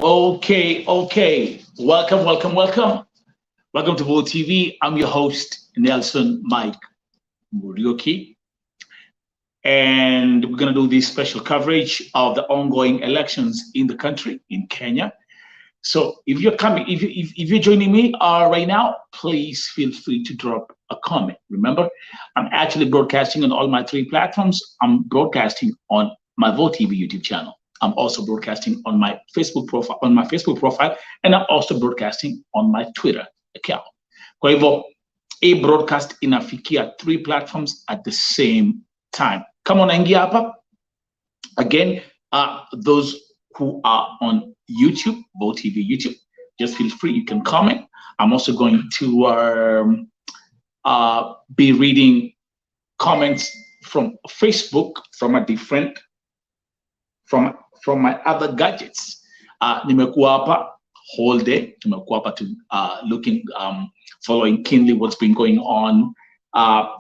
Okay. Welcome to Vote TV. I'm your host, Nelson Mike Murioki. And we're going to do this special coverage of the ongoing elections in the country, in Kenya. So if you're coming, if you're joining me right now, please feel free to drop a comment. Remember, I'm actually broadcasting on all my three platforms. I'm broadcasting on my Vote TV YouTube channel. I'm also broadcasting on my Facebook profile, and I'm also broadcasting on my Twitter account. Kwa hivyo, a broadcast inafikia three platforms at the same time. Come on, ingia hapa. Again, those who are on YouTube, Vote TV YouTube, just feel free. You can comment. I'm also going to be reading comments from Facebook from a different from my other gadgets. Nimekuwa hapa whole day. Nimekuwa hapa to looking, following keenly what's been going on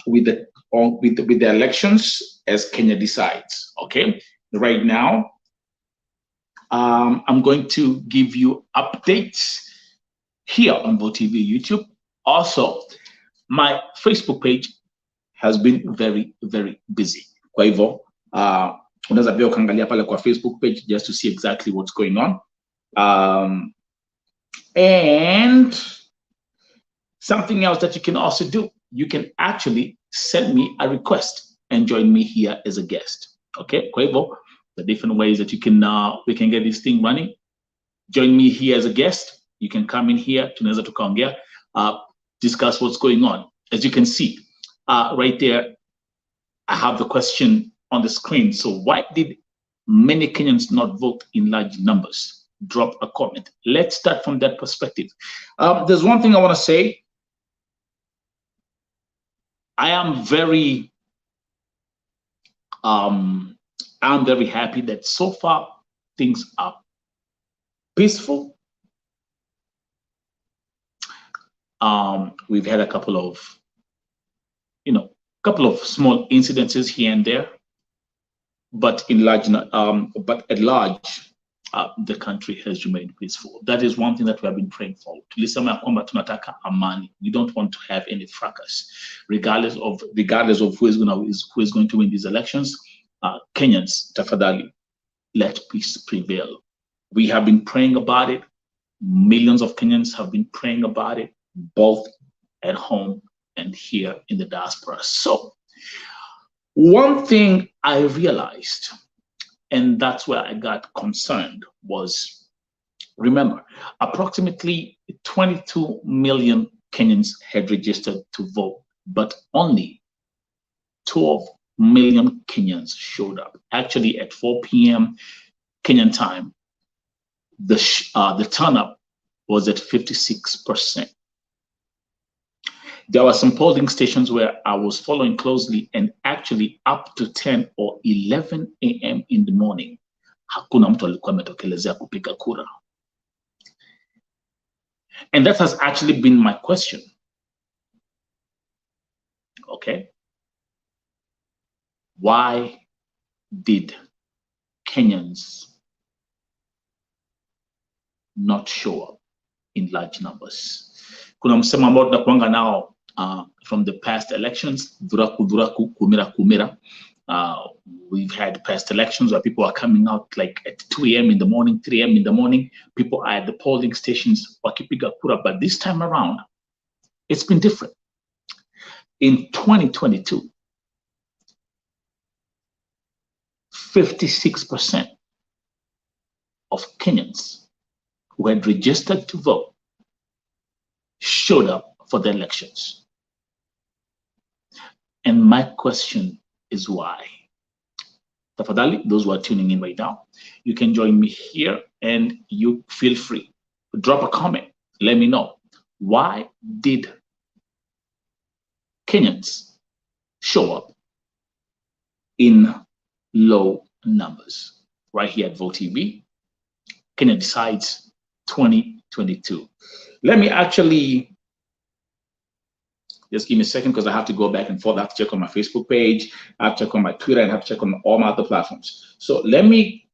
with the elections as Kenya decides. Okay, right now, I'm going to give you updates here on Vote TV YouTube. Also, my Facebook page has been very busy. Kwa hivyo, unaweza pia ukaangalia pale kwa Facebook page just to see exactly what's going on. And something else that you can also do, you can actually send me a request and join me here as a guest. Okay, kwa hivyo, the different ways that you can we can get this thing running. Join me here as a guest. You can come in here, tunaweza tukaongea, discuss what's going on. As you can see, right there, I have the question on the screen. So why did many Kenyans not vote in large numbers? Drop a comment. Let's start from that perspective. There's one thing I want to say. I am very happy that so far things are peaceful. We've had a couple of small incidences here and there, but at large, the country has remained peaceful. That is one thing that we have been praying for. Tulisema kwamba tunataka amani. We don't want to have any fracas, regardless of who is going to win these elections. Kenyans, tafadhali, let peace prevail. We have been praying about it. Millions of Kenyans have been praying about it, both at home and here in the diaspora. So one thing I realized, and that's where I got concerned, was, remember, approximately 22 million Kenyans had registered to vote, but only 12 million Kenyans showed up. Actually, at 4 p.m. Kenyan time, the turnout was at 56%. There were some polling stations where I was following closely, and actually up to 10 or 11 a.m. in the morning, hakuna mtu alikuwa ametokelezea kupiga kura. And that has actually been my question. Okay. Why did Kenyans not show up in large numbers? Kuna msemo ambao tunakuanga nao from the past elections, duraku, kumira. We've had past elections where people are coming out like at 2 a.m. in the morning, 3 a.m. in the morning. People are at the polling stations wakipiga kura, but this time around, it's been different. In 2022, 56% of Kenyans who had registered to vote showed up for the elections. And my question is why? Tafadhali, those who are tuning in right now, you can join me here and you feel free. Drop a comment. Let me know. Why did Kenyans show up in low numbers? Right here at Vote TV, Kenya Decides 2022. Let me actually, just give me a second because I have to go back and forth. I have to check on my Facebook page, I have to check on my Twitter, and I have to check on all my other platforms. So let me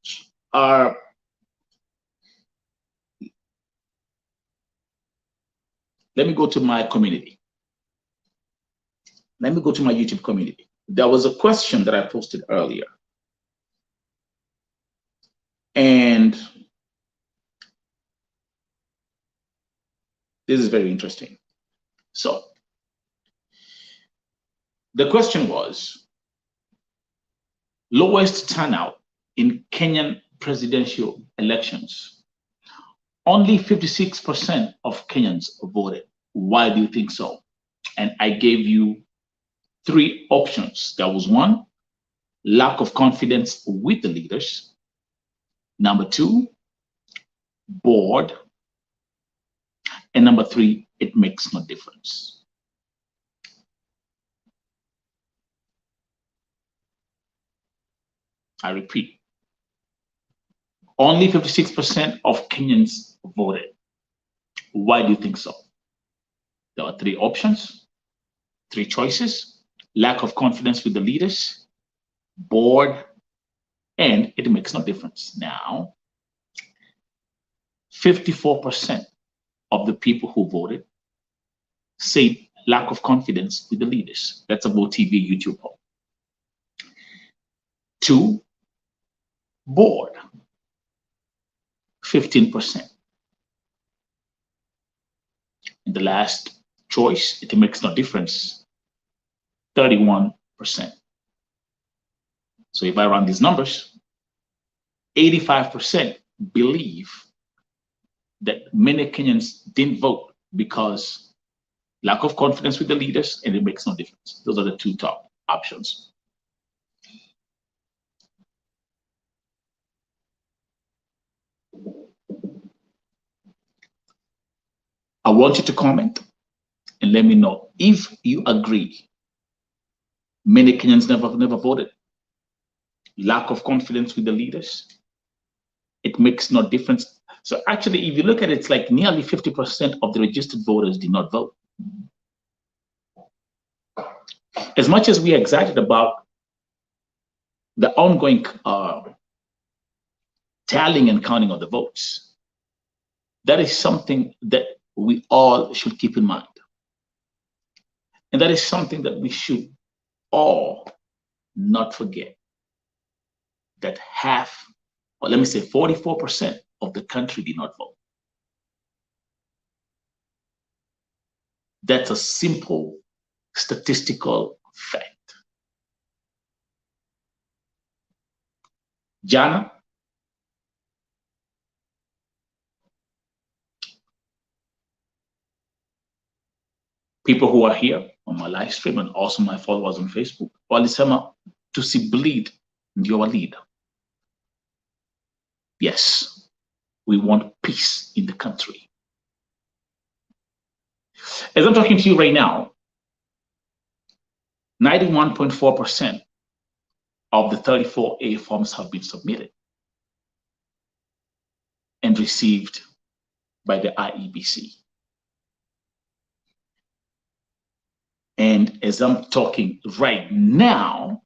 let me go to my community. Let me go to my YouTube community. There was a question that I posted earlier. And this is very interesting. So the question was, lowest turnout in Kenyan presidential elections. Only 56% of Kenyans voted. Why do you think so? And I gave you 3 options. There was 1, lack of confidence with the leaders. Number 2, bored. And number 3, it makes no difference. I repeat, only 56% of Kenyans voted. Why do you think so? There are 3 options, 3 choices: lack of confidence with the leaders, bored, and it makes no difference. Now, 54% of the people who voted say lack of confidence with the leaders. That's a Vote TV YouTube poll. 2, bored, 15%. And the last choice, it makes no difference, 31%. So if I run these numbers, 85% believe that many Kenyans didn't vote because lack of confidence with the leaders, and it makes no difference. Those are the 2 top options. I want you to comment and let me know if you agree. Many Kenyans never voted. Lack of confidence with the leaders. It makes no difference. So actually, if you look at it, it's like nearly 50% of the registered voters did not vote. As much as we are excited about the ongoing tallying and counting of the votes, that is something that we all should keep in mind. And that is something that we should all not forget, that half, or let me say 44% of the country did not vote. That's a simple statistical fact. Jana, people who are here on my live stream and also my followers on Facebook, walisema tusibleed ndio leader. Yes, we want peace in the country. As I'm talking to you right now, 91.4% of the 34A forms have been submitted and received by the IEBC. And as I'm talking right now,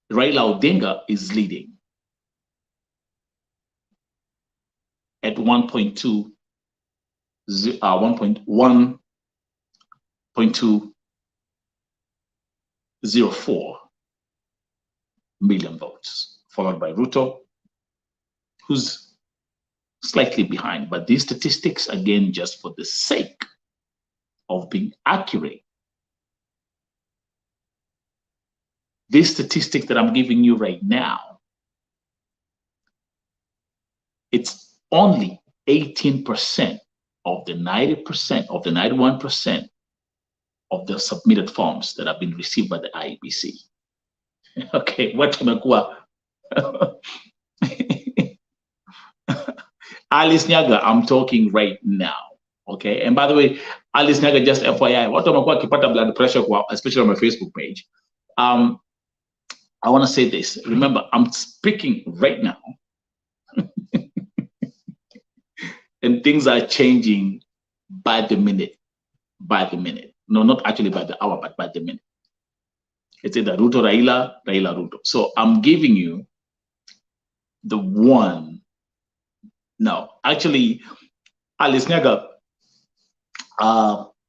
Raila Odinga is leading at 1.204 million votes, followed by Ruto, who's slightly behind. But these statistics, again, just for the sake of being accurate, this statistic that I'm giving you right now, it's only 18% of the 90%, of the 91% of the submitted forms that have been received by the IEBC. Okay, what tumekuwa? Alice Nyaga, I'm talking right now. Okay, and by the way, Alice Nyaga, just FYI, what tumekuwa kipata blood pressure, especially on my Facebook page. I want to say this. Remember, I'm speaking right now. And things are changing by the minute. By the minute. No, not actually by the hour, but by the minute. It's either Ruto, Raila, Raila, Ruto. So I'm giving you the one. No, actually, Alice Nyaga,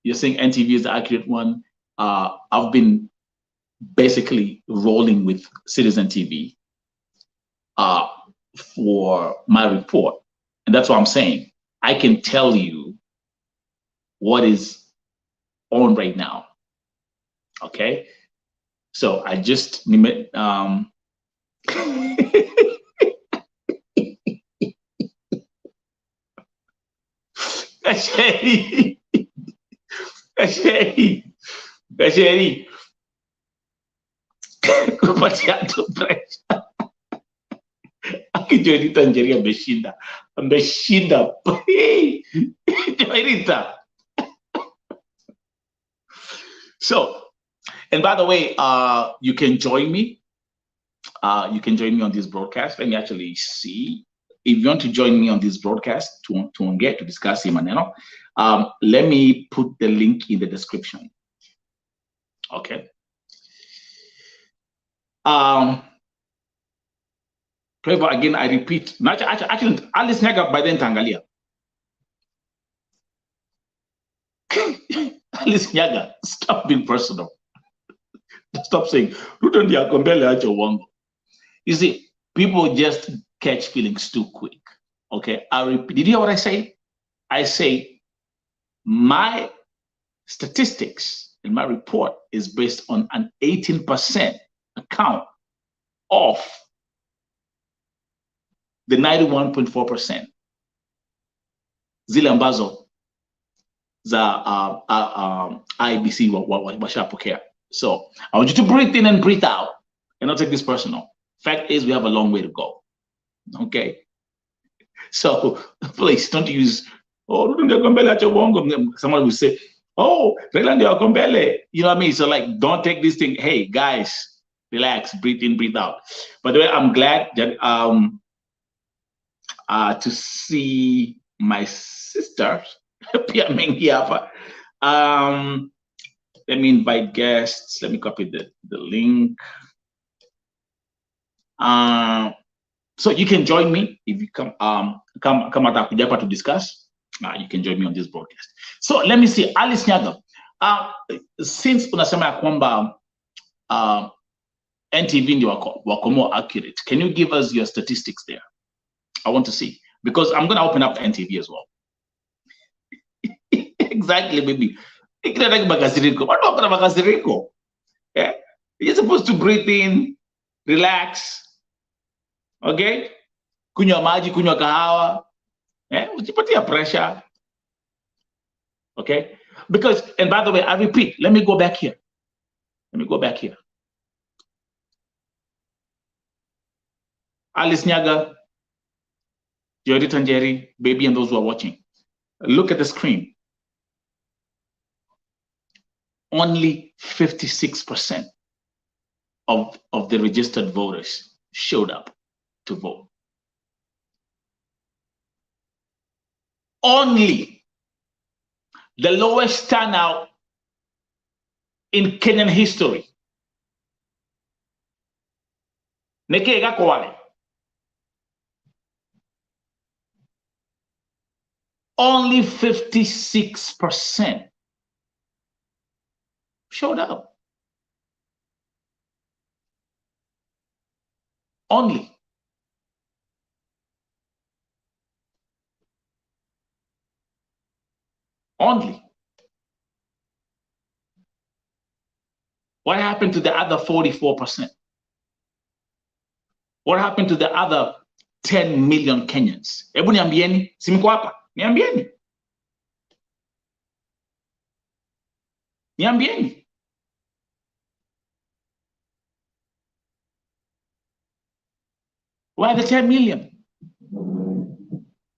You're saying NTV is the accurate one. I've been basically rolling with Citizen TV for my report. And that's what I'm saying. I can tell you what is on right now. Okay. So I just Gasheri, Gasheri, Gasheri, kupatia tu pressure. Akijoelita Njeri ameshinda. Joelita. So, and by the way, you can join me. You can join me on this broadcast. Let me actually see. If you want to join me on this broadcast to discuss maneno, let me put the link in the description. Okay. However, again, I repeat, actually, Alice Nyaga by then Tangalia. Alice Nyaga, stop being personal. Stop saying, Ruto ndiye akombele acho wango. You see, people just catch feelings too quick. Okay, I repeat. Did you hear what I say? I say my statistics in my report is based on an 18% account of the 91.4% zile ambazo za IBC washapokea. So I want you to breathe in and breathe out and not take this personal. Fact is, we have a long way to go. Okay. So please don't use, someone will say, oh, you know what I mean? So like, don't take this thing. Hey guys, relax, breathe in, breathe out. By the way, I'm glad that to see my sister, Pia Mengiapa. Let me invite guests. Let me copy the link. So you can join me if you come at Kujapa to discuss. You can join me on this broadcast. So let me see, Alice Nyaga. Since unasema ya kwamba NTV ndio wako more accurate, can you give us your statistics there? I want to see, because I'm going to open up NTV as well. Exactly, baby. Yeah? You're supposed to breathe in, relax. Okay? Kunywa maji, kunywa kahawa. Ujipatia pressure. Okay? Because, and by the way, I repeat, let me go back here. Alice Nyaga, Jody Tanjeri, baby, and those who are watching. Look at the screen. Only 56% of the registered voters showed up to vote. Only the lowest turnout in Kenyan history. Only 56% showed up. Only. What happened to the other 44%? What happened to the other 10 million Kenyans? Hebu niambieni, si mko hapa? Niambieni. Where are the 10 million?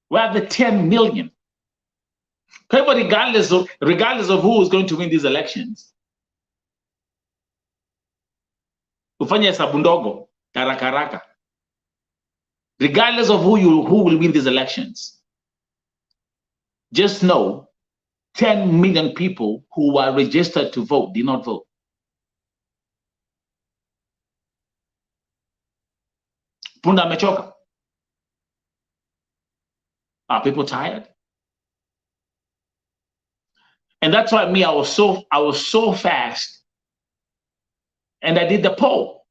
Where are the 10 million? Regardless of who is going to win these elections, ufanye hesabu ndogo, haraka. Regardless of who will win these elections, just know 10 million people who are registered to vote did not vote. Punda amechoka. Are people tired? And that's why me, I was so fast, and I did the poll,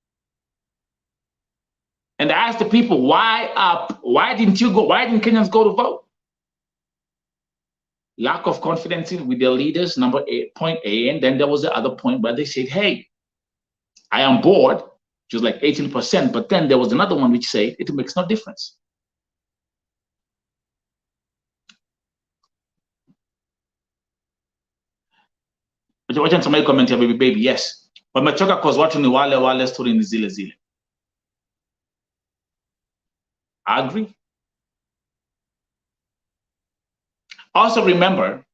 and I asked the people, why didn't you go? Why didn't Kenyans go to vote? Lack of confidence with their leaders, number point A, and then there was the other point where they said, "Hey, I am bored," which was like 18%. But then there was another one which said it makes no difference. Wacha nisome comment ya baby, yes. Wamechoka cause watu ni wale story ni zile zile. I agree. Also remember,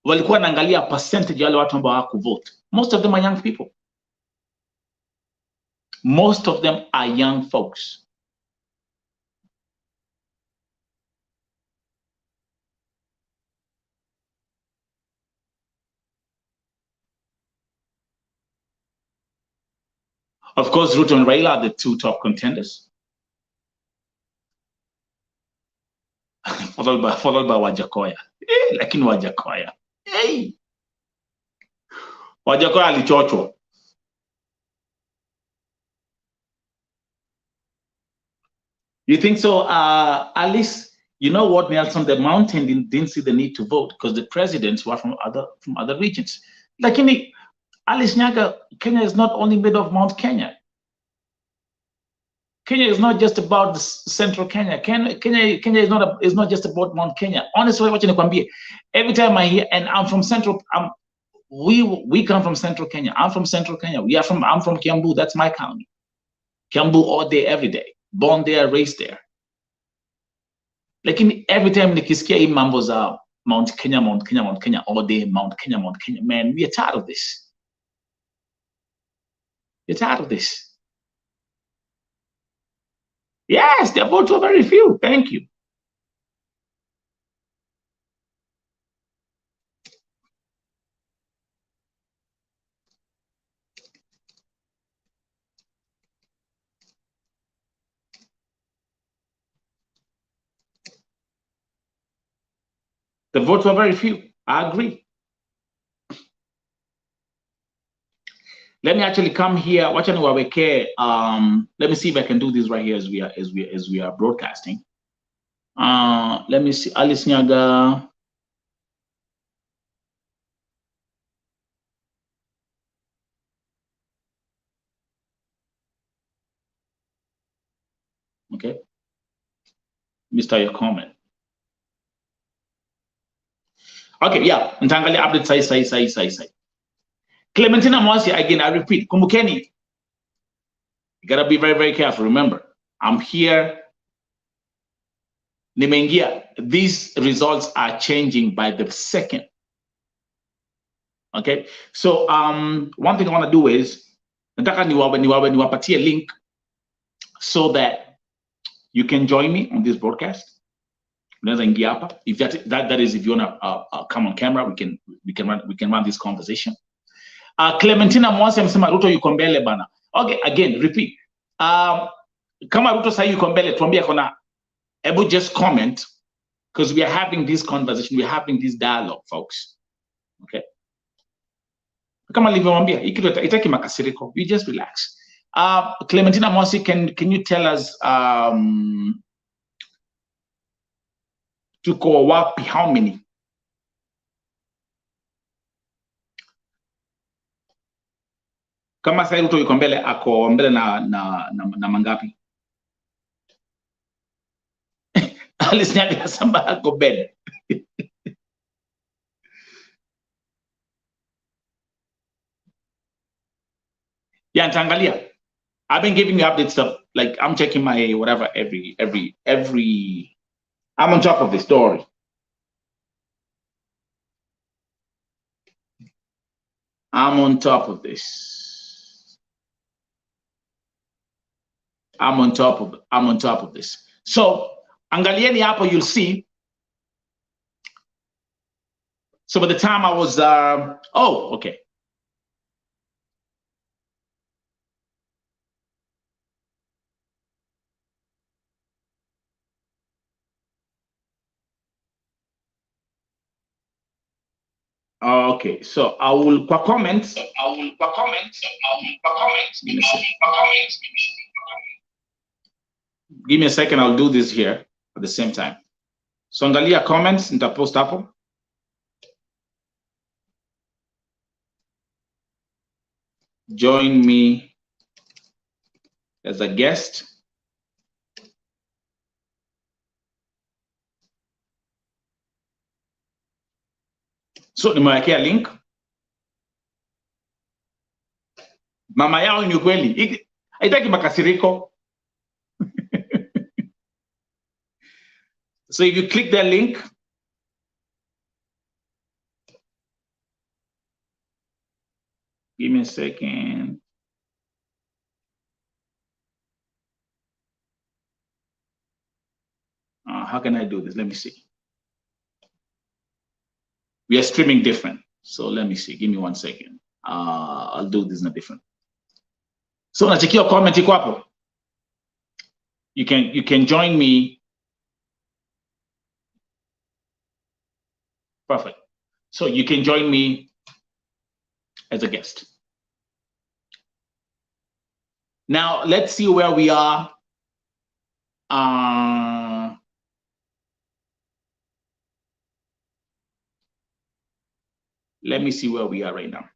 walikuwa naangalia percentage ya wale watu ambao hawakuvote. Most of them are young people. Most of them are young folks. Of course, Ruto and Raila are the two top contenders. followed by Wajakoya. Lakini Wajakoya. Hey. Wajakoya alichochwa. You think so? Alice, you know what, Nelson? The mountain didn't see the need to vote because the presidents were from other regions. Lakini Alice Nyaga, Kenya is not only made of Mount Kenya. Kenya is not just about the central Kenya. Kenya is not just about Mount Kenya. Honestly, what you every time I hear, and I'm from central, we come from central Kenya. I'm from central Kenya. I'm from Kiambu. That's my county. Kiambu all day, every day. Born there, raised there. Like every time nikisikia hii mambo za Mount Kenya, all day, Mount Kenya, man, we are tired of this. We're tired of this. Yes, their votes were very few. Thank you. The votes were very few. I agree. Let me actually come here. Wacha niwaweke. Let me see if I can do this right here as we are broadcasting. Let me see. Alice Nyaga. Okay. Mr. Your comment. Okay, yeah. Ntangalia update sai. Clementina Mwasi, again, I repeat, kumbukeni, you gotta be very, very careful. Remember, I'm here. Nimeingia. These results are changing by the second. Okay, so one thing I want to do is nataka niwapatie link so that you can join me on this broadcast. If that is, if you want to come on camera, we can run this conversation. Clementina Mwasi amesema Ruto yuko mbele bana. Okay, again, repeat. Kama Ruto sasa yuko mbele, tuambie kona. Ebu just comment, because we are having this conversation, we are having this dialogue, folks. Okay. Kama nilivyomwambia, hiki itaki makasiriko. We just relax. Clementina Mwasi, can you tell us tuko wapi, how many? Kama sasa Ruto yuko mbele, ako mbele na mangapi? Alice Nyaga nasema ako mbele. Yeah, nitaangalia. I've been giving you updates stuff, like I'm checking my whatever every I'm on top of the story. I'm on top of this. I'm on top of this. So angalieni hapo, you'll see. So by the time I was oh, okay. Okay, so I will kwa comments. Give me a second, I'll do this here at the same time. So angalia comments, nitapost hapo. Join me as a guest. So nimewekea link. Mama yao ni kweli. Haitaki makasiriko. So if you click that link, give me a second. How can I do this? Let me see. We are streaming different. So let me see. Give me 1 second. I'll do this in a different. So nachekia comment iko hapo. You can join me. Perfect. So you can join me as a guest. Now let's see where we are. Let me see where we are right now.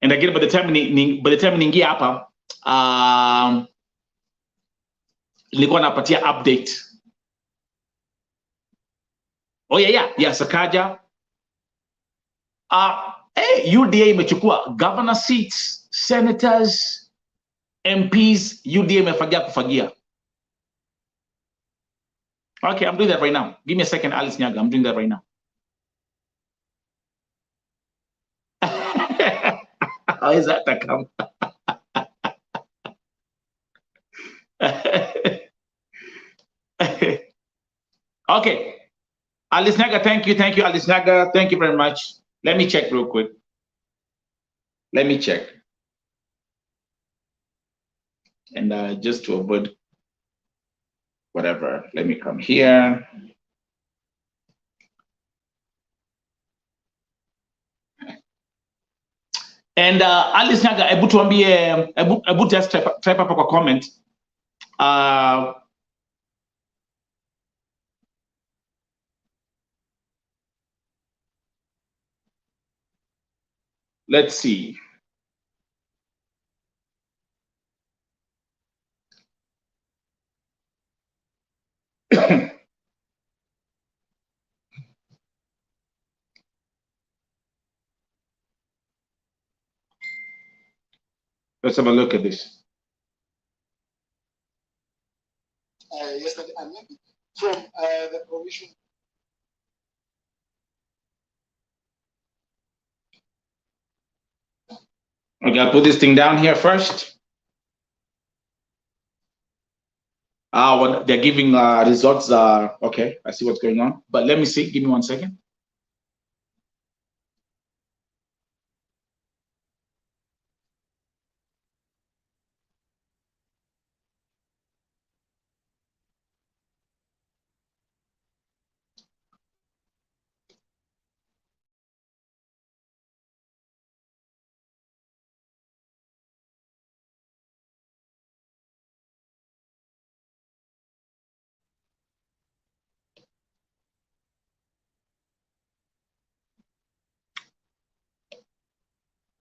And again, by the time ningia hapa, nilikuwa napatia update. Oh yeah, Sakaja. UDA imechukua governor seats, senators, MPs. UDA imefagia kufagia. Okay, I'm doing that right now. Give me a second, Alice Nyaga. I'm doing that right now. How is that to come? Okay. Alice Nyaga, thank you, Alice Nyaga. Thank you very much. Let me check real quick. Let me check. And just to avoid whatever, let me come here. And Alice Nyaga, ebu just type up a comment. Let's see. Let's have a look at this. Yesterday, from the provision. Okay, I'll put this thing down here first. What they're giving results. Okay, I see what's going on. But let me see. Give me 1 second.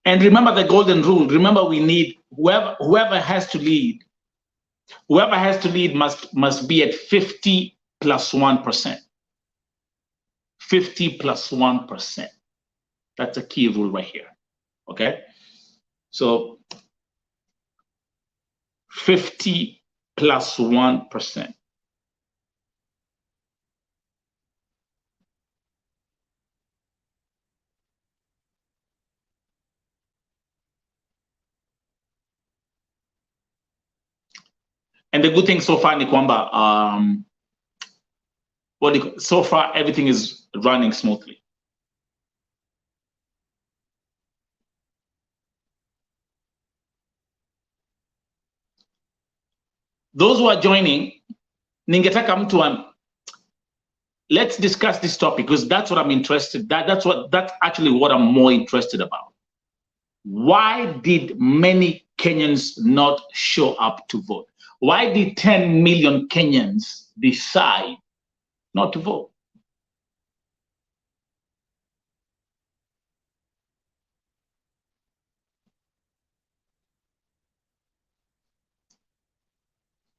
And remember the golden rule. Remember, we need whoever has to lead. Whoever has to lead must be at 50 plus 1%. 50 plus 1%. That's a key rule right here. Okay. So 50 plus 1%. And the good thing so far, Nikwamba, so far everything is running smoothly. those who are joining, ningetaka mtu let's discuss this topic because that's what I'm interested. That's actually what I'm more interested about. Why did many Kenyans not show up to vote? Why did 10 million Kenyans decide not to vote?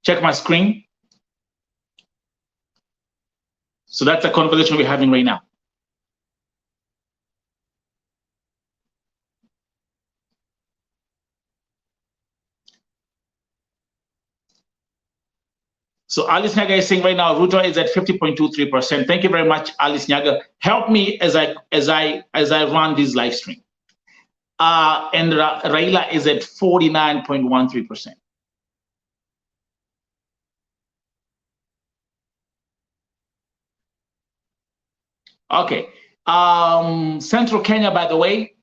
Check my screen. So that's the conversation we're having right now. So Alice Nyaga is saying right now, Ruto is at 50.23%. Thank you very much, Alice Nyaga. Help me as I run this live stream. And Raila is at 49.13%. Okay. Central Kenya, by the way,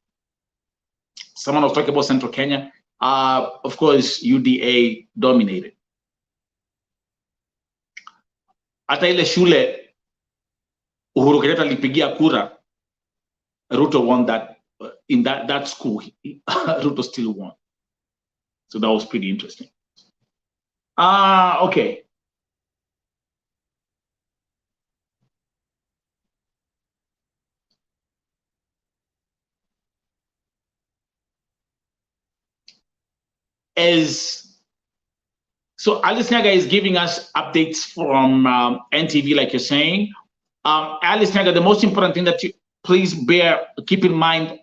someone was talking about Central Kenya. Of course, UDA dominated. Hata ile shule Uhuru Kenyatta alipigia kura, Ruto won that. In that school, Ruto still won. So that was pretty interesting. Okay. So Alice Nyaga is giving us updates from NTV, like you're saying. Alice Nyaga, the most important thing that you please keep in mind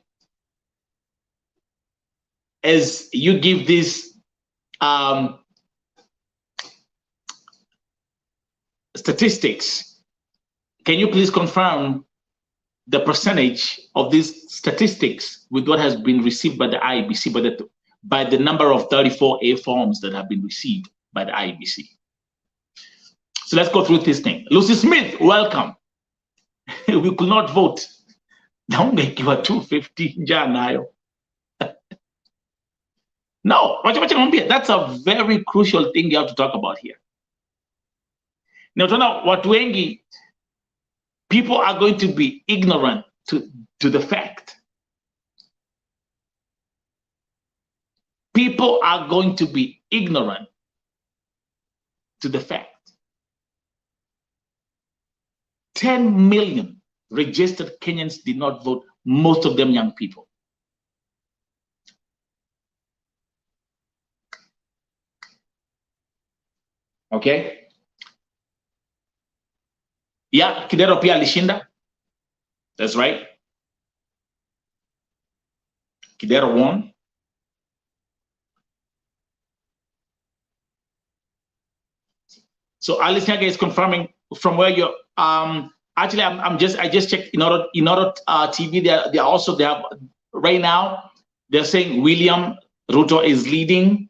as you give this statistics, can you please confirm the percentage of these statistics with what has been received by the IEBC, by the number of 34A forms that have been received by the IEBC? So let's go through this thing. Lucy Smith, welcome. We could not vote. Don't make you a 250 janayo. No, that's a very crucial thing you have to talk about here. Now, watu wengi, people are going to be ignorant to the fact. People are going to be ignorant to the fact. 10 million registered Kenyans did not vote, most of them young people. Okay? Yeah, Kidero pia alishinda. That's right. Kidero won. So Alice Nyaga is confirming from where you're actually I just checked in order TV, they have right now they're saying William Ruto is leading.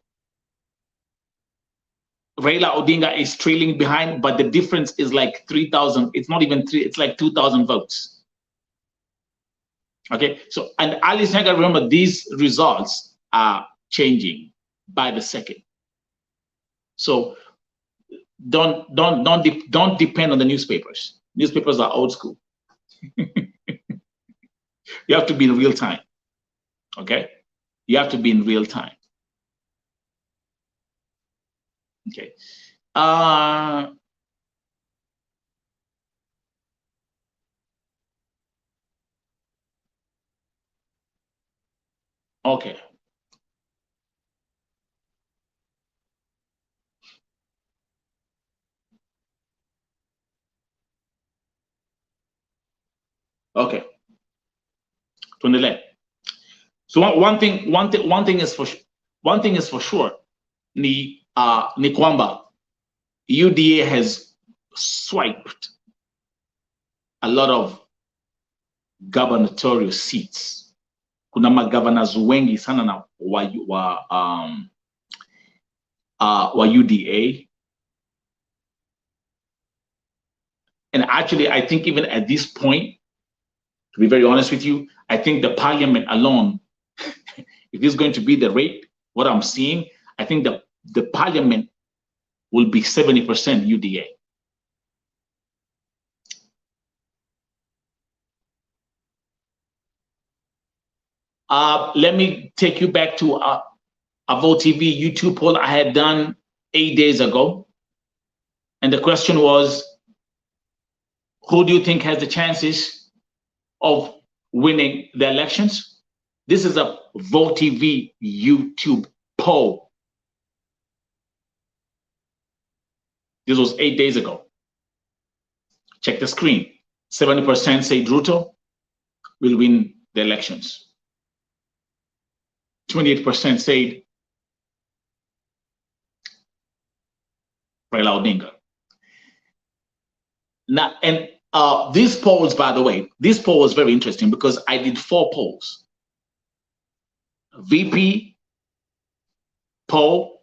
Raila Odinga is trailing behind, but the difference is like 3,000. It's not even 3, it's like 2,000 votes. Okay, so and Alice Nyaga, remember these results are changing by the second. So don't depend on the newspapers. Newspapers are old school. You have to be in real time. Okay, you have to be in real time. Okay. Okay. Okay. Tuendelee. So one thing is for sure. Ni kwamba UDA has swiped a lot of gubernatorial seats. Kuna magovernors wengi sana na wa UDA. And actually, I think even at this point, to be very honest with you, I think the parliament alone, if it's going to be the rate, what I'm seeing, I think the parliament will be 70% UDA. Let me take you back to a Vote TV YouTube poll I had done 8 days ago. And the question was, who do you think has the chances of winning the elections? This is a Vote TV YouTube poll. This was 8 days ago. Check the screen. 70% say Ruto will win the elections. 28% said Raila Odinga. Now, and these polls, by the way, this poll was very interesting because I did 4 polls. VP poll,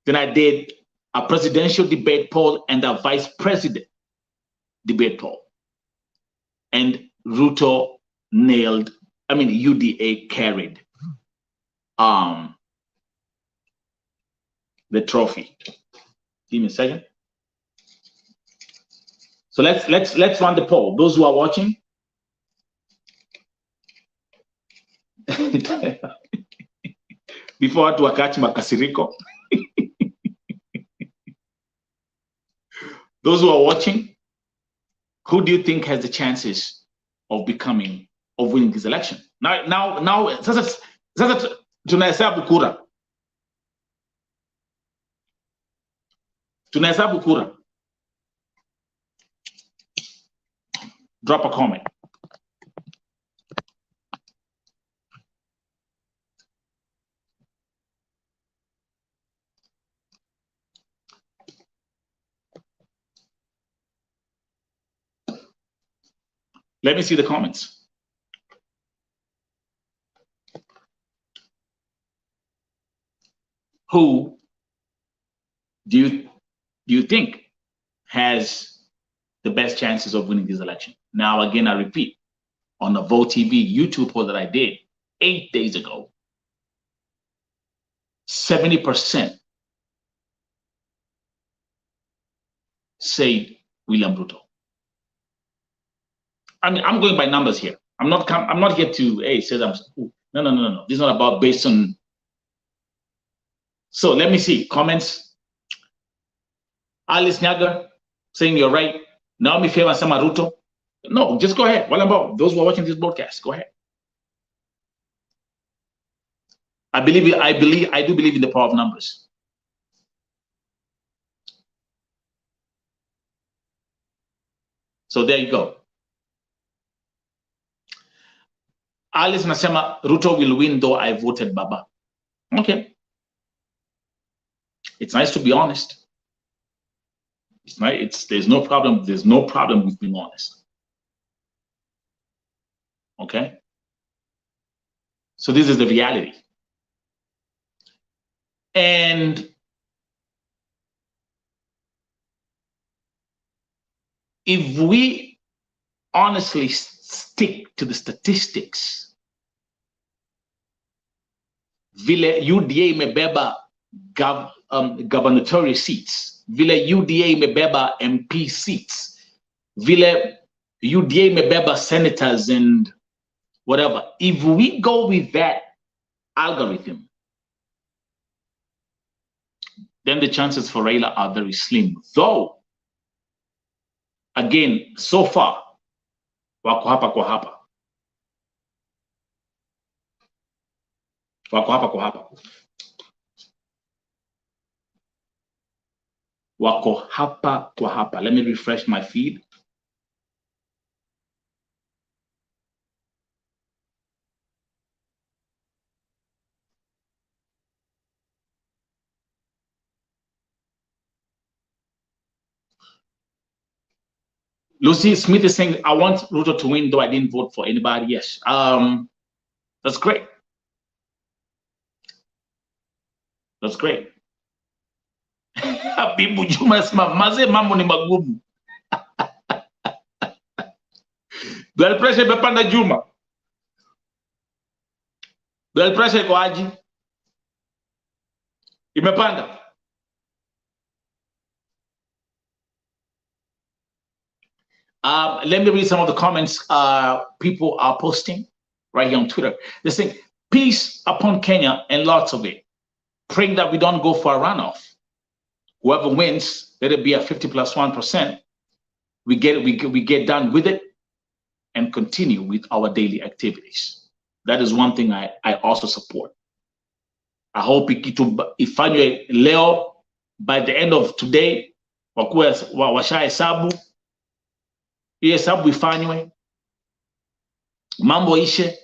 then I did a presidential debate poll and a vice president debate poll. And Ruto nailed, UDA carried the trophy. Give me a second. So let's run the poll. Those who are watching. Before to catch makasiriko. Those who are watching, who do you think has the chances of winning this election? Now, sasa tunahesabu kura. Tunahesabu kura. Drop a comment. Let me see the comments. Who do you think has the best chances of winning this election? Now, again, I repeat, on the Vote TV YouTube poll that I did 8 days ago, 70% say William Ruto. I'm going by numbers here. I'm not here to say that no. This is not about based on. So let me see comments. Alice Nyaga saying you're right. Naomi Feva Sama Ruto. No, just go ahead. What about those who are watching this broadcast? Go ahead. I do believe in the power of numbers. So there you go. Alice Nasema Ruto will win, though I voted Baba. Okay. It's nice to be honest. There's no problem. There's no problem with being honest. Okay. So this is the reality. And if we honestly stick to the statistics, vile UDA imebeba gubernatorial seats, vile UDA imebeba MP seats, vile UDA imebeba senators and whatever. If we go with that algorithm, then the chances for Raila are very slim. Though, again, so far, wako hapa kwa hapa. Wako hapa kwa hapa. Wako hapa kwa hapa. Let me refresh my feed. Lucy Smith is saying, I want Ruto to win, though I didn't vote for anybody. Yes. That's great. That's great. Bibu Juma maze mambo ni magumu. Blood pressure imepanda Juma. Blood pressure iko aje? Imepanda. Let me read some of the comments people are posting right here on Twitter. They're saying, peace upon Kenya and lots of it. Praying that we don't go for a runoff. Whoever wins, let it be a 50+1%. We get done with it and continue with our daily activities. That is one thing I also support. I hope ifanywe leo, by the end of today, wakuwe washahesabu, hii hesabu ifanywe, mambo ishe,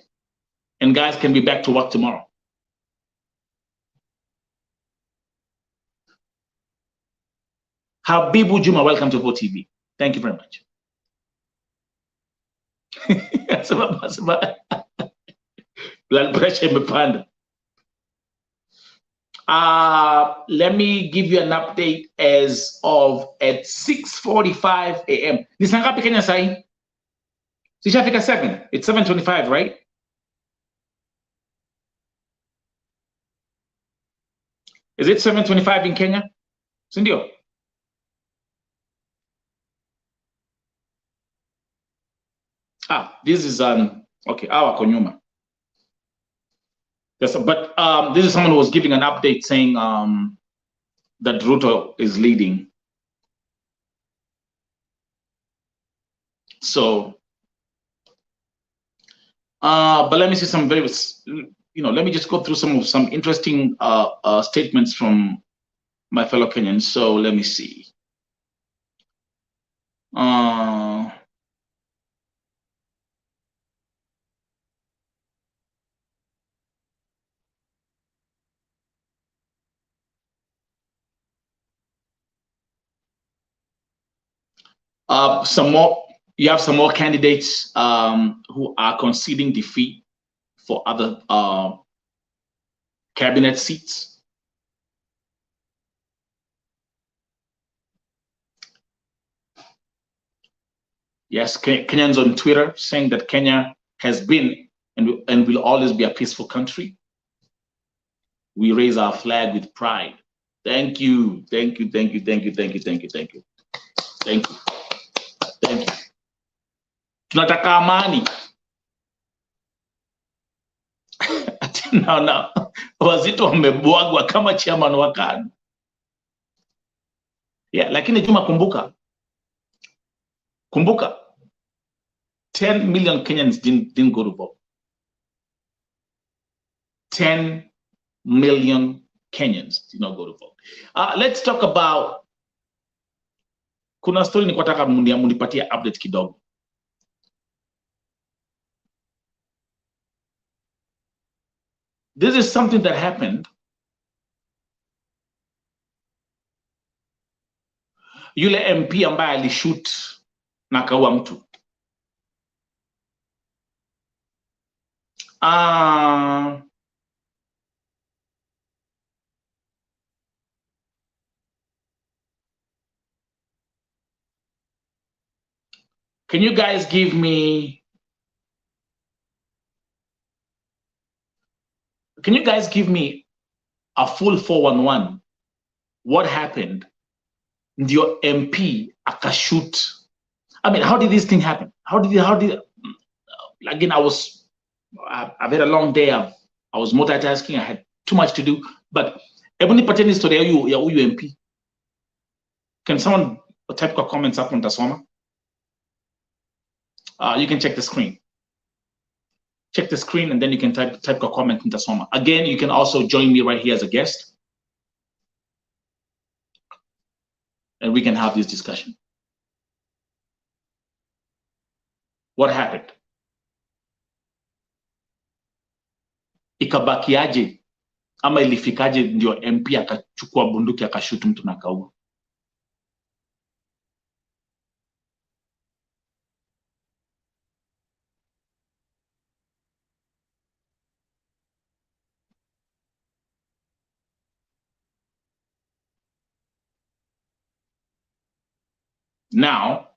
and guys can be back to work tomorrow. Habibu Juma, welcome to Vote TV. Thank you very much. Blood pressure imepanda. Let me give you an update as of at 6:45 a.m. Ni saa ngapi Kenya sahi? Sishafika 7. It's 7:25, right? Is it 7:25 in Kenya? Sindio? This is okay, wako nyuma. Yes, but this is someone who was giving an update saying that Ruto is leading. So, but let me see some very, let me just go through some interesting statements from my fellow Kenyans. So let me see. You have some more candidates who are conceding defeat for other cabinet seats. Yes, Kenyans on Twitter saying that Kenya has been and will always be a peaceful country. We raise our flag with pride. Thank you, thank you, thank you, thank you, thank you, thank you, thank you, thank you, thank you. Tunataka amani. No. Wazito wamebwagwa kama chairman wa CAN. Yeah, lakini Juma, kumbuka 10 million Kenyans didn't go to vote. 10 million Kenyans did not go to vote. Let's talk about, kuna story nilikuwa nataka munipatie update kidogo. This is something that happened. Yule MP ambaye alishoot na kaua mtu. Can you guys give me a full 411? What happened? Your MP akashoot. I mean, how did this thing happen? How did again, I've had a long day. I was multitasking. I had too much to do. But ebony pateni story ya huyu MP. Can someone type comments up on Tasoma? You can check the screen. Check the screen and then you can type a comment in Tasoma. Again, you can also join me right here as a guest. And we can have this discussion. What happened? Ikabakiaje ama ilifikaje ndio MP akachukua bunduki akashutu mtu na kaua? Now,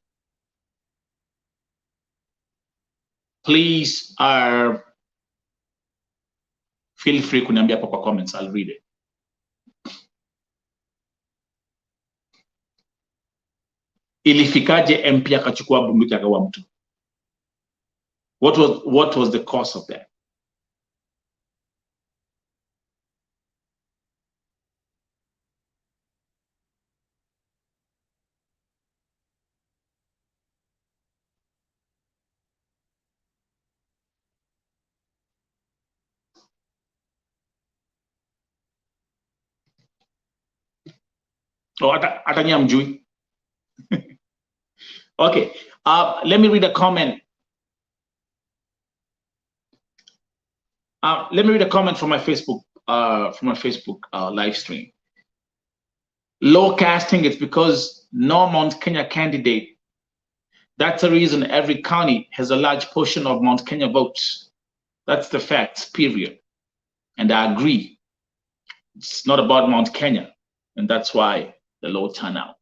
please feel free kuniambia hapo kwa comments. I'll read it. Ilifikaje MP akachukua bunduki akaua mtu? What was the cause of that? Oh, atanya mjui. Okay, let me read a comment. Let me read a comment from my Facebook live stream. Low casting, it's because no Mount Kenya candidate. That's the reason every county has a large portion of Mount Kenya votes. That's the facts, period. And I agree. It's not about Mount Kenya. And that's why the low turnout.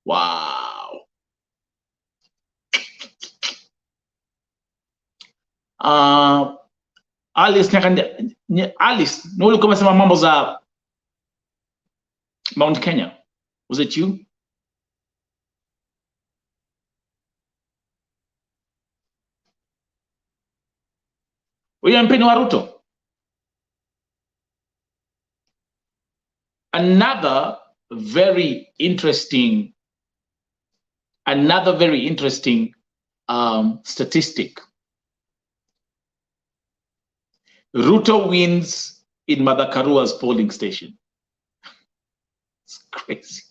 Wow. Alice, Alice, no ulikuwa umesema mambo za Mount Kenya. Was it you? Huyo mpeni wa Ruto. Another very interesting statistic. Ruto wins in Madakarua's polling station. It's crazy.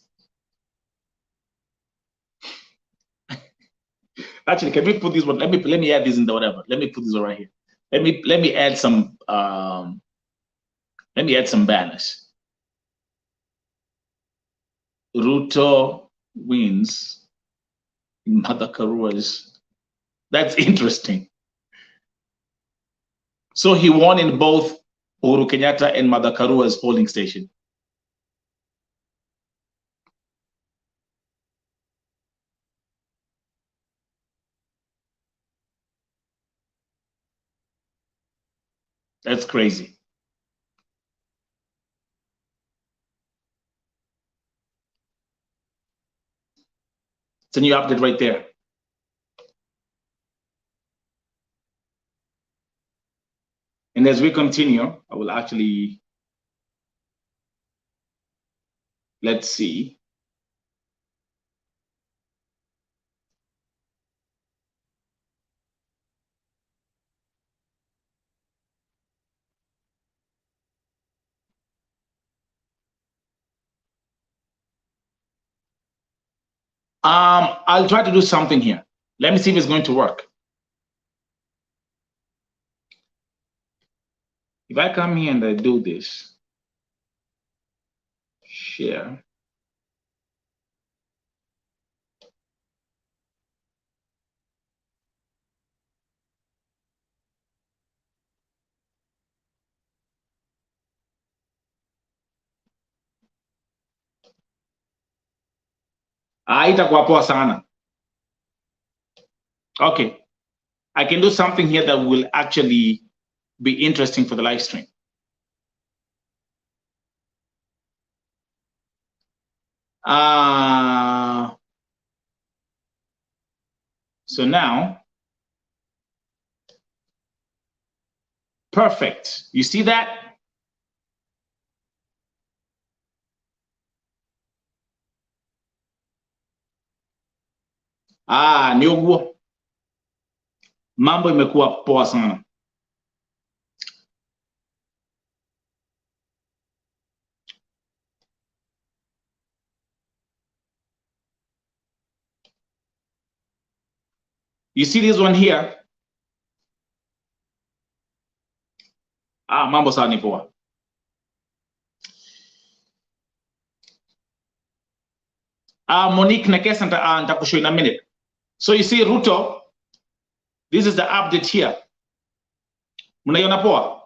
Actually, can we put this one? Let me add this in the whatever. Let me put this one right here. Let me add some banners. Ruto wins in Madakarua's. That's interesting. So he won in both Uhuru Kenyatta and Madakarua's polling station. That's crazy. It's a new update right there. And as we continue, I will actually, let's see. I'll try to do something here. Let me see if it's going to work. If I come here and I do this, share. Itakuwa poa sana. Okay, I can do something here that will actually be interesting for the live stream. So now, perfect. You see that? Nioguo. Mambo imekuwa poa sana. You see this one here? Mambo sana ni poa. Monique Nakesa nitakushow in a minute. So you see Ruto, this is the update here. Mnaiona poa?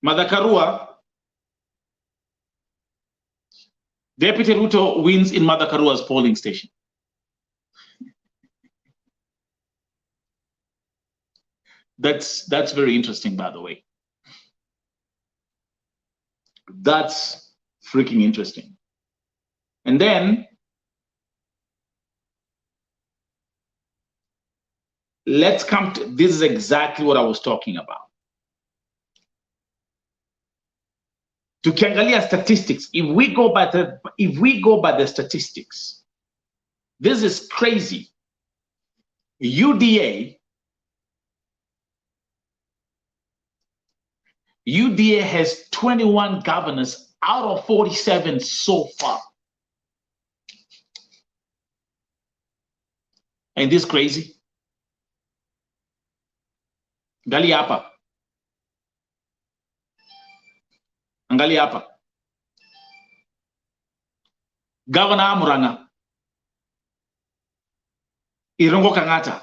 Madhakarua, Deputy Ruto wins in Madhakarua's polling station. That's very interesting, by the way. That's freaking interesting. And then let's come to, this is exactly what I was talking about. Tukiangalia statistics, if we go by the statistics, this is crazy. UDA has 21 governors out of 47 so far. Ain't this crazy? Angalia hapa. Angalia hapa. Governor Muranga, Irungo Kangata,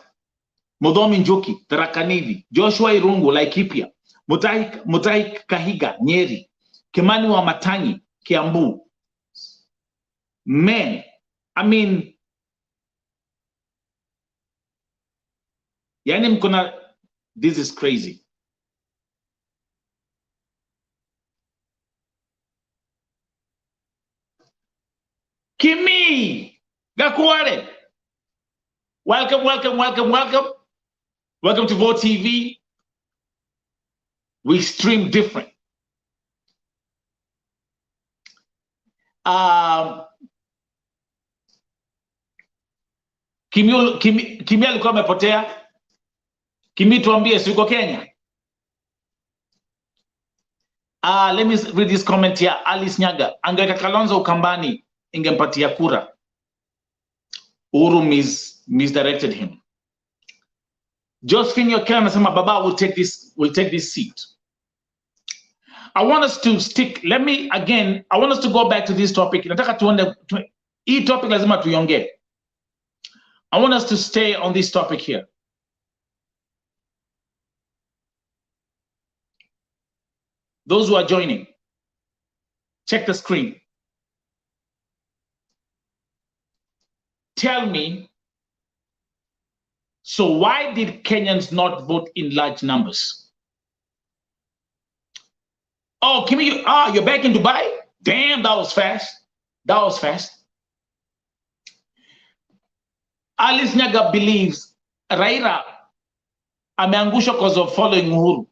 Mudomi Njuki, Tarakanidi, Joshua Irungu, Laikipia, Mutai Kahiga, Nyeri, Kimani Wamatangi, Kiambu. Man, I mean, yani mkona, this is crazy. Kimi Gakuare, welcome, welcome, welcome, welcome. Welcome to Vote TV. We stream different. Kimi alikuwa amepotea. Kimi tuambie siko Kenya. Let me read this comment here. Alice Nyaga, angeka Kalonzo Ukambani ingempatia kura. Uhuru misdirected him. Josephine Yokela anasema Baba will take this seat. I want us to stick, I want us to go back to this topic. Nataka tuende hii topic lazima tuiongee. I want us to stay on this topic here. Those who are joining, check the screen. Tell me, so why did Kenyans not vote in large numbers? Oh, Kimi, you're back in Dubai? Damn, that was fast. That was fast. Alice Nyaga believes Raila ameangusha because of following Uhuru.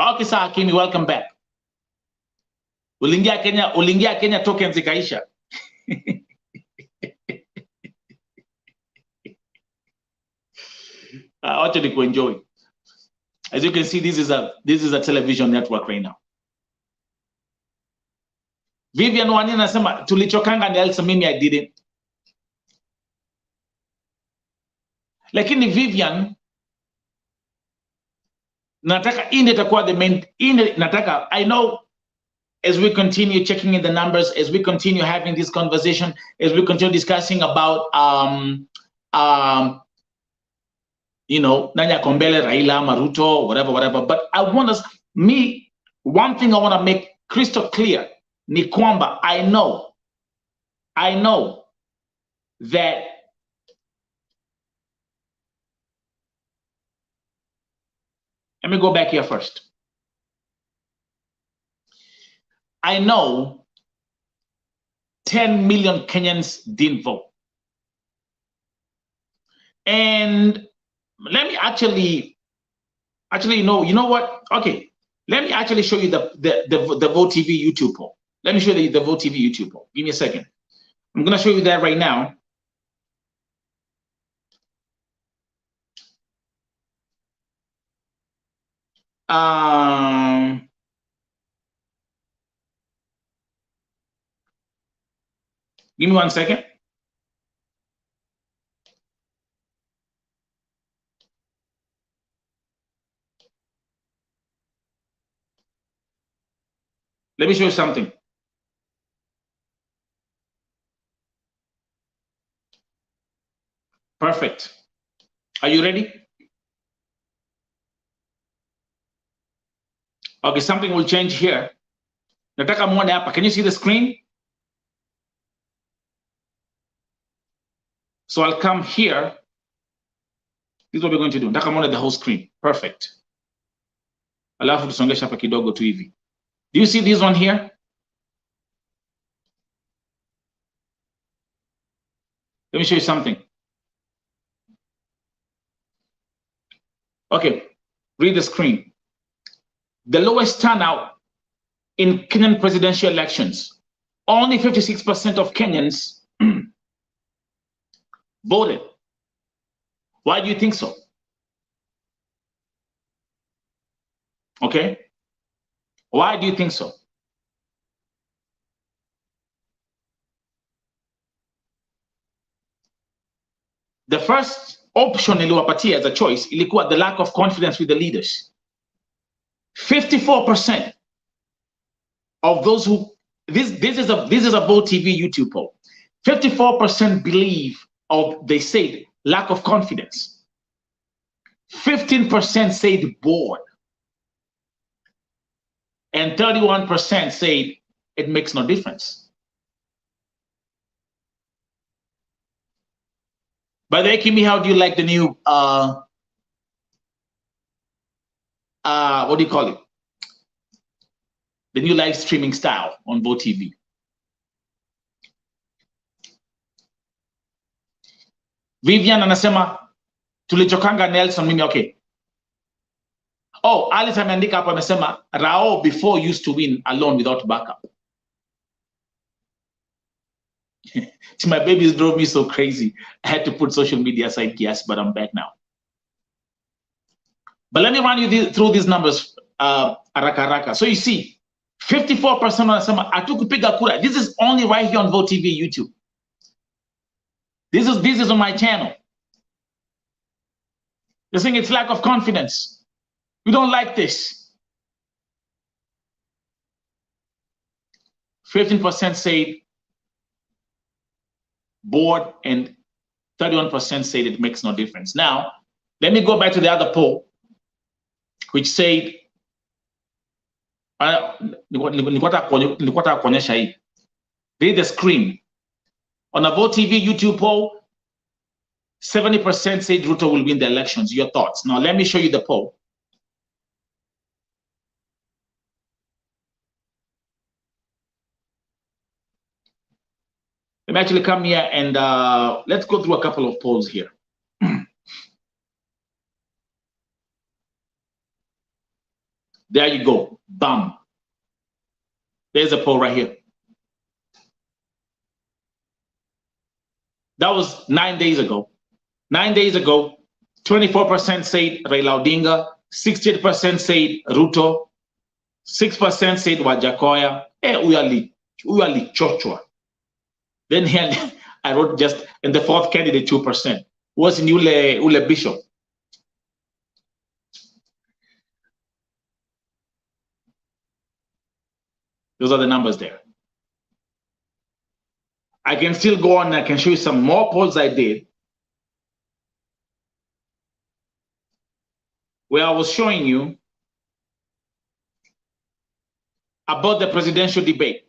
Okay, sir, Kimi, welcome back. Ulingia Kenya tokens ikaisha. I want you to enjoy. As you can see, this is a television network right now. Vivian Wani anasema tulichokanga ni Elsa, mimi I didn't. Lakini Vivian, nataka inde itakuwa the main, nataka, I know as we continue checking in the numbers, as we continue having this conversation, as we continue discussing about you know, Nanya Kombele, Raila, Ruto, whatever. But I want us, one thing I want to make crystal clear, ni kwamba I know that let me go back here first. I know 10 million Kenyans didn't vote. And let me actually, you know what? Okay, let me actually show you the Vote TV YouTube poll. Let me show you the Vote TV YouTube poll. Give me a second. I'm gonna show you that right now. Give me 1 second. Let me show you something. Perfect. Are you ready? Okay, something will change here. Nataka muone hapa. Can you see the screen? So I'll come here. This is what we're going to do. Nataka muone the whole screen. Perfect. Alafu tusongesha hapa kidogo tu hivi. Do you see this one here? Let me show you something. Okay, read the screen. The lowest turnout in Kenyan presidential elections. Only 56% of Kenyans voted. Why do you think so? Okay. Why do you think so? The first option iliwapatia as a choice ilikuwa the lack of confidence with the leaders. 54% of those who this is a Vote TV YouTube poll. 54% believe they said lack of confidence. 15% said bored. And 31% said it makes no difference. By the way, Kimi, how do you like the new what do you call it? The new live streaming style on Vote TV. Vivian anasema tulichokanga Nelson mimi okay. Oh, Alice ameandika hapa amesema Rao before used to win alone without backup. My babies drove me so crazy. I had to put social media aside, yes, but I'm back now. But let me run you through these numbers, haraka. So you see, 54% wanasema hatukupiga kura. This is only right here on Vote TV YouTube. This is on my channel. They're saying it's lack of confidence. We don't like this. 15% say bored and 31% said it makes no difference. Now, let me go back to the other poll, which said, read the screen. On a Vote TV YouTube poll, 70% said Ruto will win the elections. Your thoughts? Now, let me show you the poll. Let me actually come here and let's go through a couple of polls here. There you go. Bam. There's a poll right here. That was 9 days ago. 9 days ago, 24% said Raila Odinga, 68% said Ruto, 6% said Wajakoya. Uyali chochwa. Then here I wrote just in the fourth candidate 2% was in Ule Bishop. Those are the numbers there. I can still go on. I can show you some more polls I did where I was showing you about the presidential debate.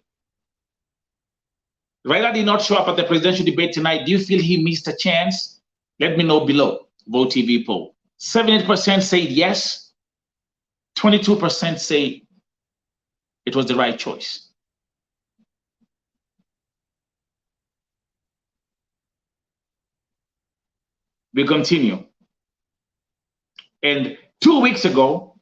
Raila did not show up at the presidential debate tonight. Do you feel he missed a chance? Let me know below. Vote TV poll. 78% said yes. 22% say it was the right choice. We continue. And 2 weeks ago,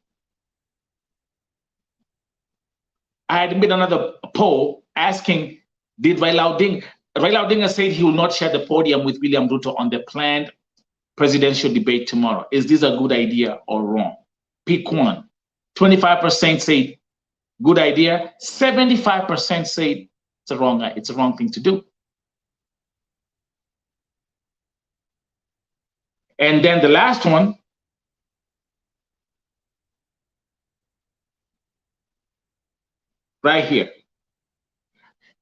I had made another poll asking, did Raila Odinga said he will not share the podium with William Ruto on the planned presidential debate tomorrow. Is this a good idea or wrong? Pick one. 25% say good idea. 75% say it's a wrong thing to do. And then the last one, right here.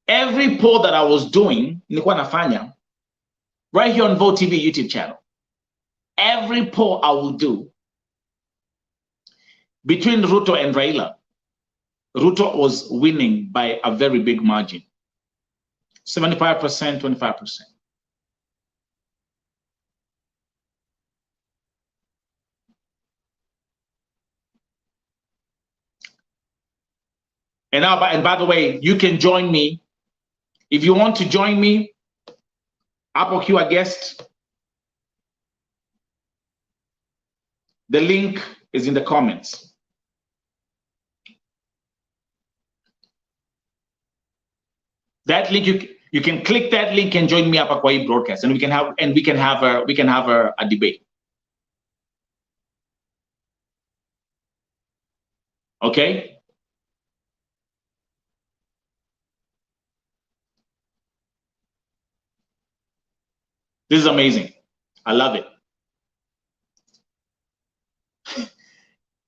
Every poll that I was doing, nilikuwa nafanya, right here on Vote TV YouTube channel, every poll I will do between Ruto and Raila, Ruto was winning by a very big margin. 75%, 25%. And by the way, you can join me. If you want to join me, Apple Q a guest. The link is in the comments. That link, you can click that link and join me up at Kwai broadcast, and we can have a debate. Okay. This is amazing. I love it.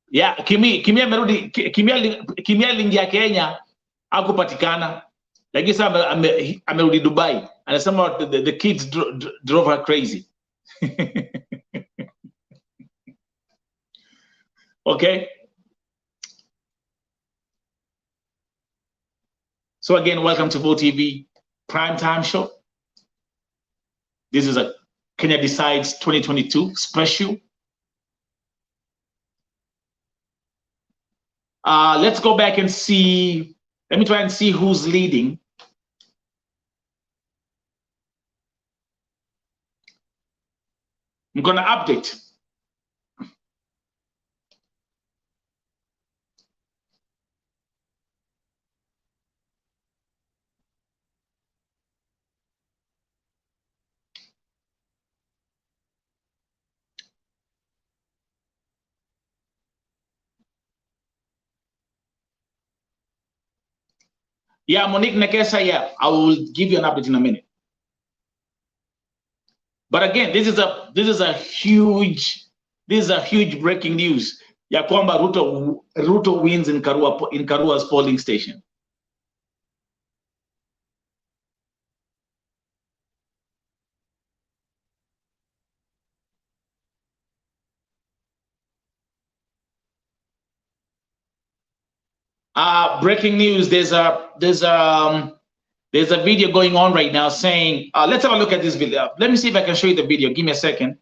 Yeah, Kimia amerudi, Kimia aliingia Kenya hakupatikana, lakini sasa amerudi Dubai. Anasema the kids drove her crazy. Okay. So again, welcome to Vote TV Primetime Show. This is a Kenya Decides 2022 special. Let's go back and see. Let me try and see who's leading. I'm going to update. Yeah, Monique Nekesa, yeah, I will give you an update in a minute. But again, this is a huge breaking news. Ya kwamba Ruto wins in Karua's polling station. Breaking news. There's a video going on right now saying, let's have a look at this video. Let me see if I can show you the video. Give me a second.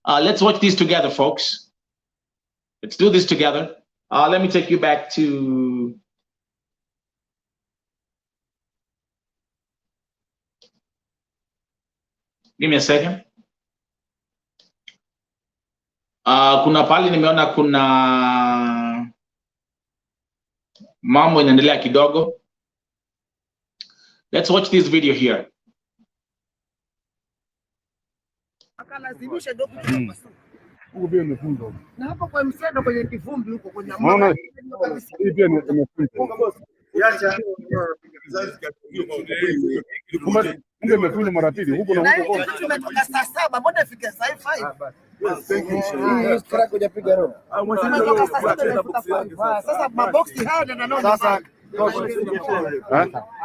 Let's watch this together, folks. Let's do this together. Let me take you back to. Give me a second. Kuna pali nimeona kuna mambo inaendelea kidogo. Let's watch this video here. Na hapo kwa msendo kwenye kivumbi huko kwenye imefunga mara pili huko na huko. Tumetoka saa 7, mbona ifike saa 5? Sasa maboksi haya ndio naona sasa.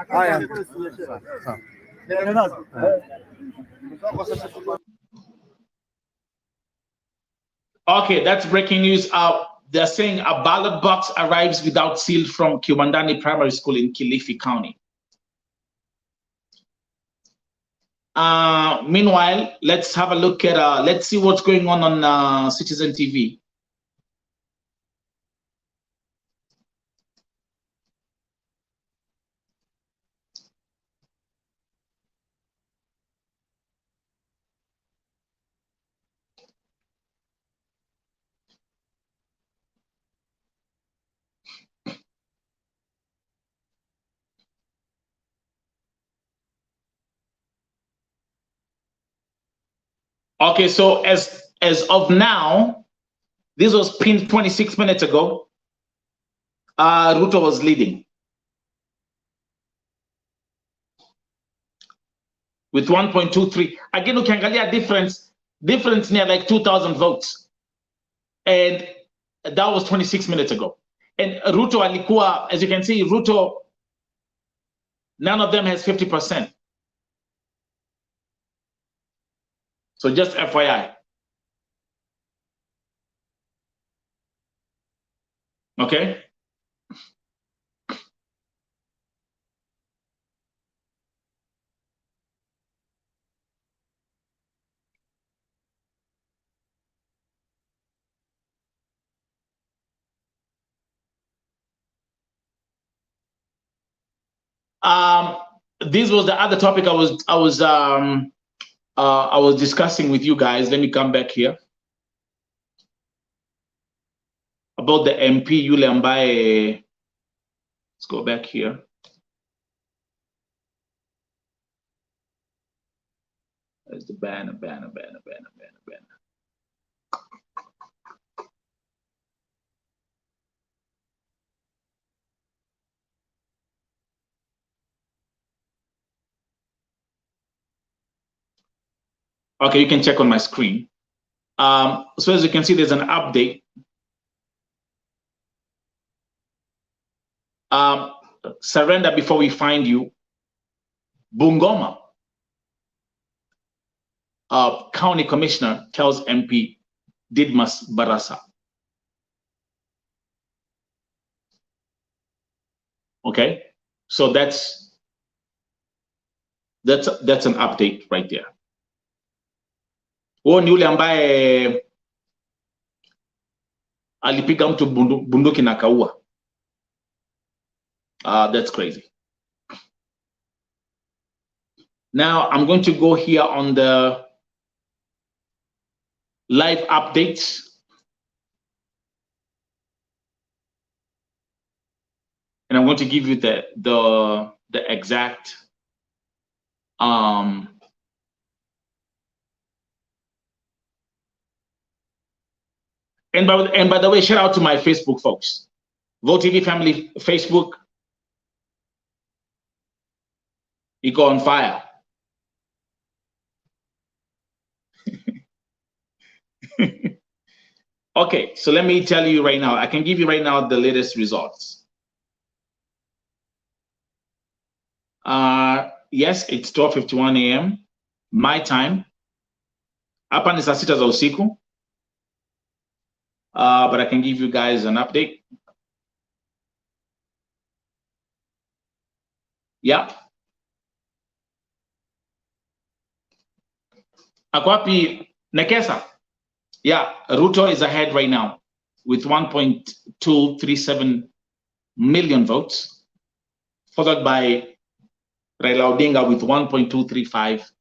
Haya. Okay, that's breaking news. They're saying a ballot box arrives without seal from Kiwandani Primary School in Kilifi County. Meanwhile, let's have a look at, let's see what's going on Citizen TV. Okay, so as of now, this was pinned 26 minutes ago. Ruto was leading with 1.23. Again, ukiangalia difference near like 2,000 votes, and that was 26 minutes ago. And Ruto alikuwa, as you can see, Ruto, none of them has 50%. So just FYI. Okay. This was the other topic I was discussing with you guys. Let me come back here about the MP yule ambaye. Let's go back here. There's the banner. Okay, you can check on my screen. So as you can see, there's an update. Surrender before we find you. Bungoma. County Commissioner tells MP Didmas Barasa. Okay, so that's an update right there. Huo ni yule ambaye alipiga mtu bunduki na kaua. That's crazy. Now I'm going to go here on the live updates. And I'm going to give you the exact and by the way, shout out to my Facebook folks. Vote TV family Facebook. You go on fire. Okay, so let me tell you right now. I can give you right now the latest results. Yes, it's 12:51 a.m. my time. Hapa ni saa 6 za usiku. But I can give you guys an update. Yeah. Akwapi Nekesa. Yeah, Ruto is ahead right now with 1.237 million votes, followed by Raila Odinga with 1.235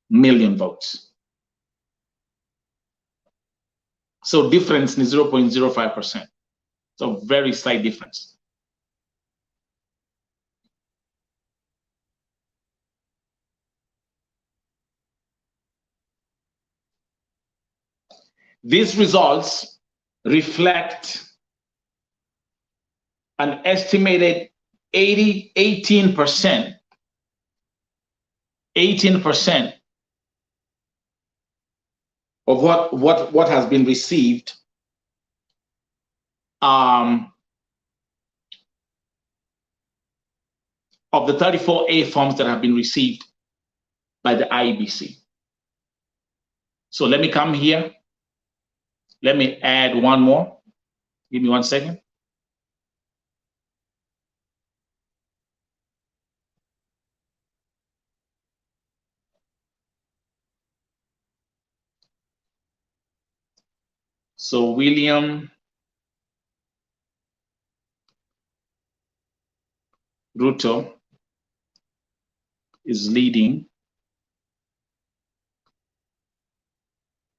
million votes. So difference is 0.05%. So very slight difference. These results reflect an estimated 18% of what has been received of the 34A forms that have been received by the IEBC. So let me come here. Let me add one more. Give me 1 second. So William Ruto is leading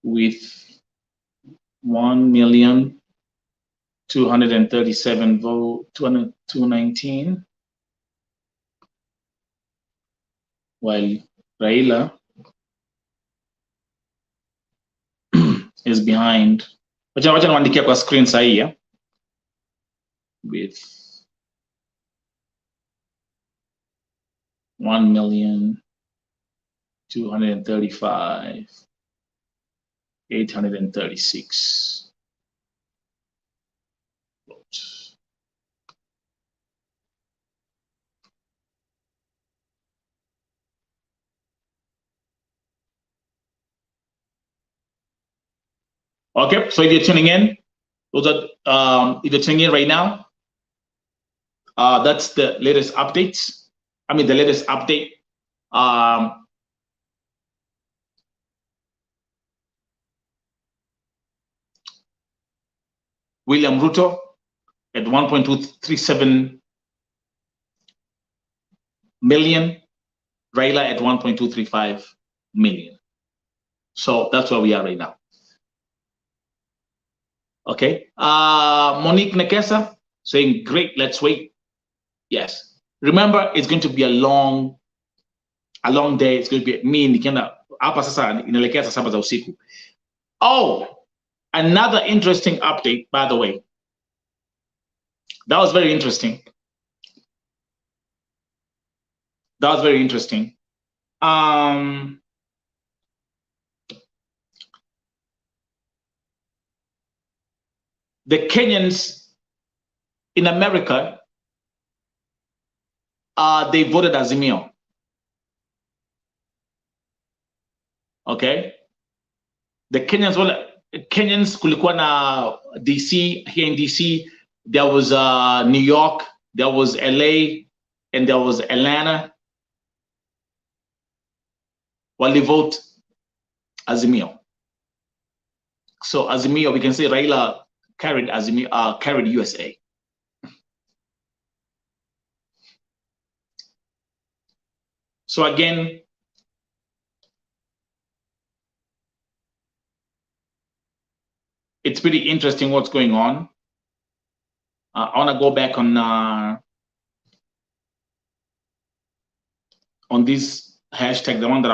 with 1,237 vote 219, while Raila is behind. Wacha niandikia kwa screen sahi ya with 1,235,836 votes. Okay, so if you're tuning in, if you're tuning in right now, that's the latest updates. I mean, the latest update. William Ruto at 1.237 million, Raila at 1.235 million. So that's where we are right now. Okay. Monique Nekesa saying, great, let's wait. Yes. Remember, it's going to be a long day. It's going to be me nikienda hapa sasa inaelekea saa 7 za usiku. Oh, another interesting update, by the way. That was very interesting. That was very interesting. The Kenyans in America, they voted Azimio. Okay, the Kenyans kulikuwa na DC, here in DC, there was New York, there was LA, and there was Atlanta. While they vote Azimio. So Azimio, we can say Raila carried Azimio, carried USA. So again, it's pretty interesting what's going on. I want to go back on this hashtag, the one that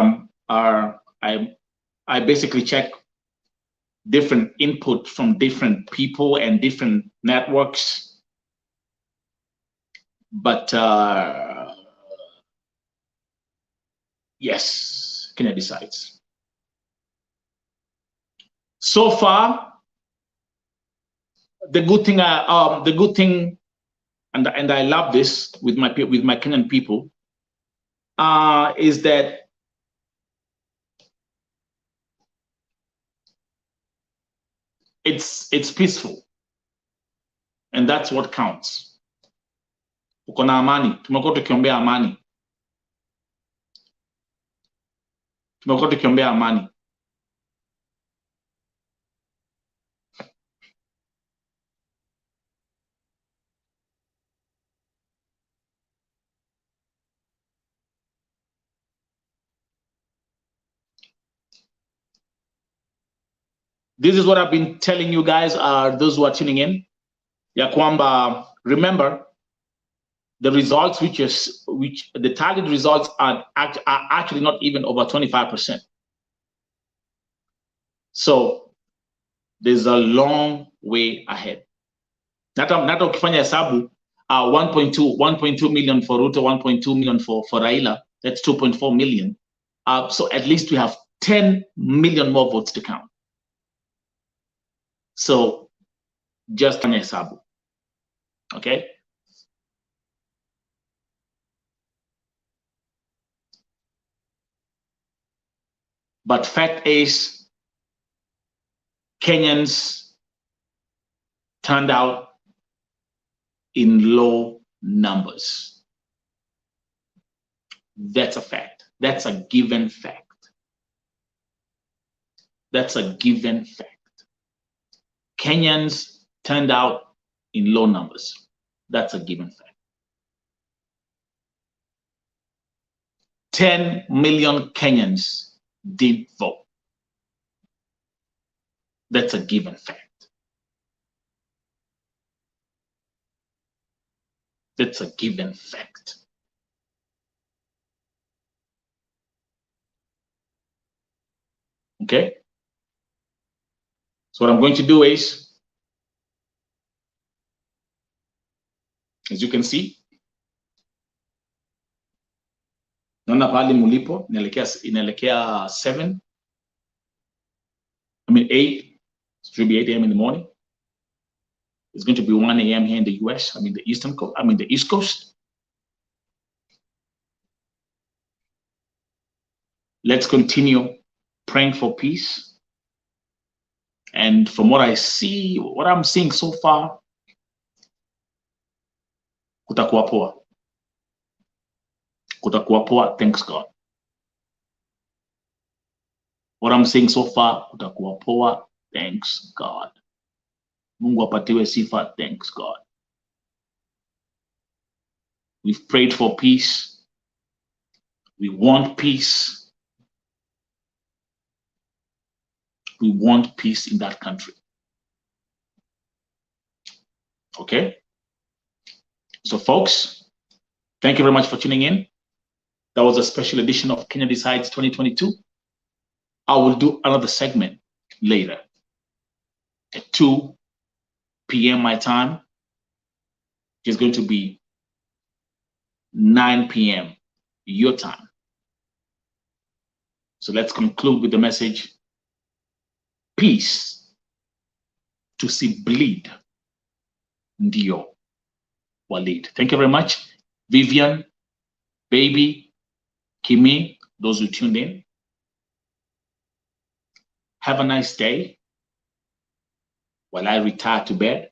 I basically check different input from different people and different networks. But yes, Kenya decides. So far, the good thing, and I love this with my Kenyan people, is that it's peaceful, and that's what counts. Uko na amani, tumekuwa tukiombea amani, tumekuwa tukiombea amani. This is what I've been telling you guys, those who are tuning in. Ya kwamba, remember, the results which the target results are actually not even over 25%. So there's a long way ahead. Not ukifanya hesabu, 1.2 million for Ruto, 1.2 million for Raila, that's 2.4 million. So at least we have 10 million more votes to count. So just fanya hesabu. Okay? But fact is, Kenyans turned out in low numbers. That's a fact. That's a given fact. That's a given fact. Kenyans turned out in low numbers. That's a given fact. 10 million Kenyans did vote. That's a given fact. That's a given fact. Okay? So what I'm going to do is, as you can see, naona pale mulipo inaelekea 7. I mean 8. It should be 8 a.m. in the morning. It's going to be 1 a.m. here in the US. I mean the East Coast. Let's continue praying for peace. And from what I see, what I'm seeing so far, kutakuwa poa. Kutakuwa poa, thanks God. What I'm seeing so far, kutakuwa poa, thanks God. Mungu apatiwe sifa, thanks God. We've prayed for peace. We want peace. We want peace in that country. Okay? So, folks, thank you very much for tuning in. That was a special edition of Kenya Decides 2022. I will do another segment later at 2 p.m. my time, which is going to be 9 p.m. your time. So let's conclude with the message: peace to see bleed, ndio walid. Thank you very much, Vivian, Baby, Kimi, those who tuned in. Have a nice day. While I retire to bed,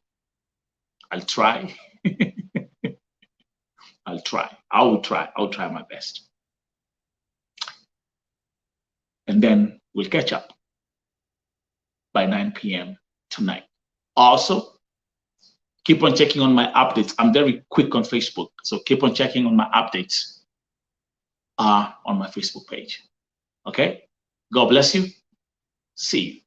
I'll try. I'll try. I will try. I'll try my best. And then we'll catch up by 9 p.m. tonight. Also, keep on checking on my updates. I'm very quick on Facebook, so keep on checking on my updates on my Facebook page. Okay? God bless you. See you.